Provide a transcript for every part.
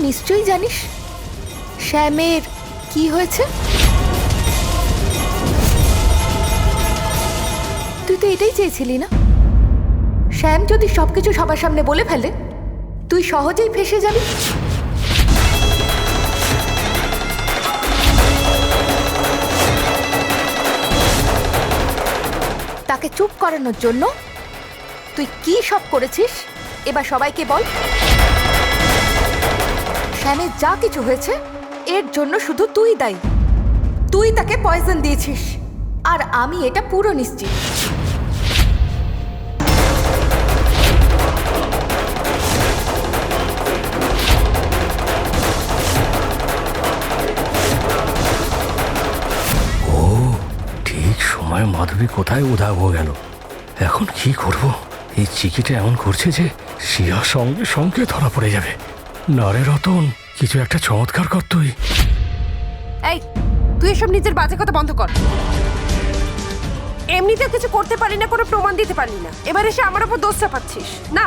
নিশ্চয়ই জানিস শ্যামের কি হয়েছে। তুই তো এটাই চেয়েছিলি না, শ্যাম যদি সবকিছু সবার সামনে বলে ফেলে তুই সহজেই ফেঁসে যাবি। তাকে চুপ করানোর জন্য তুই কি সব করেছিস এবার সবাইকে বল। শ্যামের যা কিছু হয়েছে এর জন্য শুধু তুই দায়ী। তুই তাকে পয়জন দিয়েছিস আর আমি এটা পুরো নিশ্চিত। ঠিক সময় মাধবী কোথায় উধাও হয়ে গেল। এখন কি করব? এই চিকিটা এমন করছে যে শিয়া সঙ্গে সঙ্গে ধরা পড়ে যাবে। না রে রতন, কিছু একটা চমৎকার কর তুই। এই তুই এসব নিজের বাজে কথা বন্ধ কর। এমনিতেও কিছু করতে পারি না, কোনো প্রমাণ দিতে পারি না, এবার এসে আমার উপর দোষ চাপাচ্ছিস না।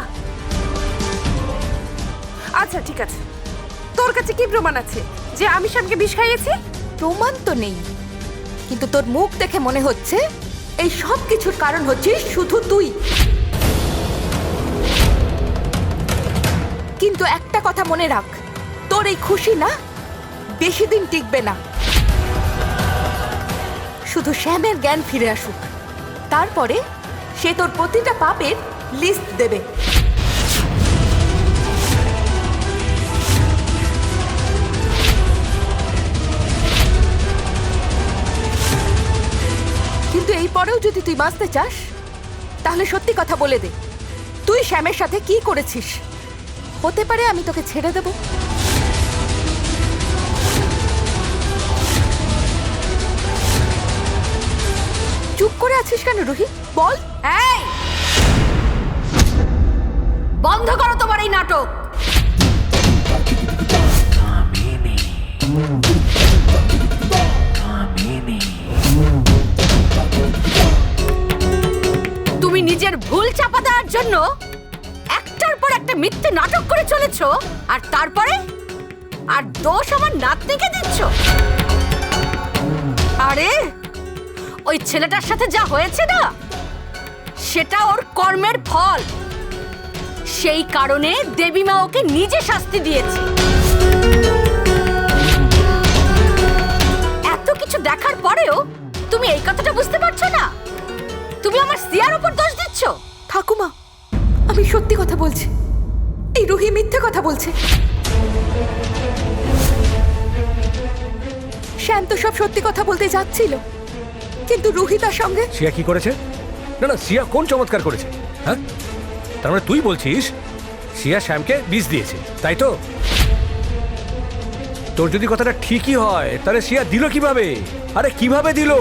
আচ্ছা ঠিক আছে, তোর কাছে কি প্রমাণ আছে যে আমি শ্যামকে বিষ খাইয়েছি? প্রমাণ তো নেই, কিন্তু তোর মুখ দেখে মনে হচ্ছে এই সব কিছুর কারণ হচ্ছিস শুধু তুই। কিন্তু একটা কথা মনে রাখ, তোর এই খুশি না বেশি দিন টিকবে না। শুধু শ্যামের জ্ঞান ফিরে আসুক, তারপরে সে তোর প্রতিটা পাপের লিস্ট দেবে। কিন্তু এই পরেও যদি তুই বাঁচতে চাস তাহলে সত্যি কথা বলে দে, তুই শ্যামের সাথে কি করেছিস। হতে পারে আমি তোকে ছেড়ে দেব। চুপ করে আছিস কেন রুহি, বল। এই বন্ধ করো তোমার এই নাটক। তুমি নিজের ভুল চাপা দেওয়ার জন্য একটার পর একটা মিথ্যে নাটক করে চলেছো, আর তারপরে আর দোষ আমার নাতনিকে দিচ্ছ। আরে ওই ছেলেটার সাথে যা হয়েছে না, সেটা ওর কর্মের ফল। সেই কারণে দেবী মা ওকে নিজে শাস্তি দিয়েছে। এত কিছু দেখার পরেও তুমি এই কথাটা বুঝতে পারছো না? তুমি আমার সিয়ার উপর দোষ দিচ্ছ। ঠাকুমা, আমি সত্যি কথা বলছি, এই রুহি মিথ্যে কথা বলছে। শ্যাম তো সব সত্যি কথা বলতে যাচ্ছিল, কিন্তু রুহি তার সঙ্গে। শিয়া কি করেছে? না না, শিয়া কোন চমৎকার করেছে? হ্যাঁ, তার মানে তুই বলছিস শিয়া শ্যামকে বিষ দিয়েছে, তাই তো? তোর যদি কথাটা ঠিকই হয় তাহলে শিয়া দিল কিভাবে? আরে কিভাবে দিল?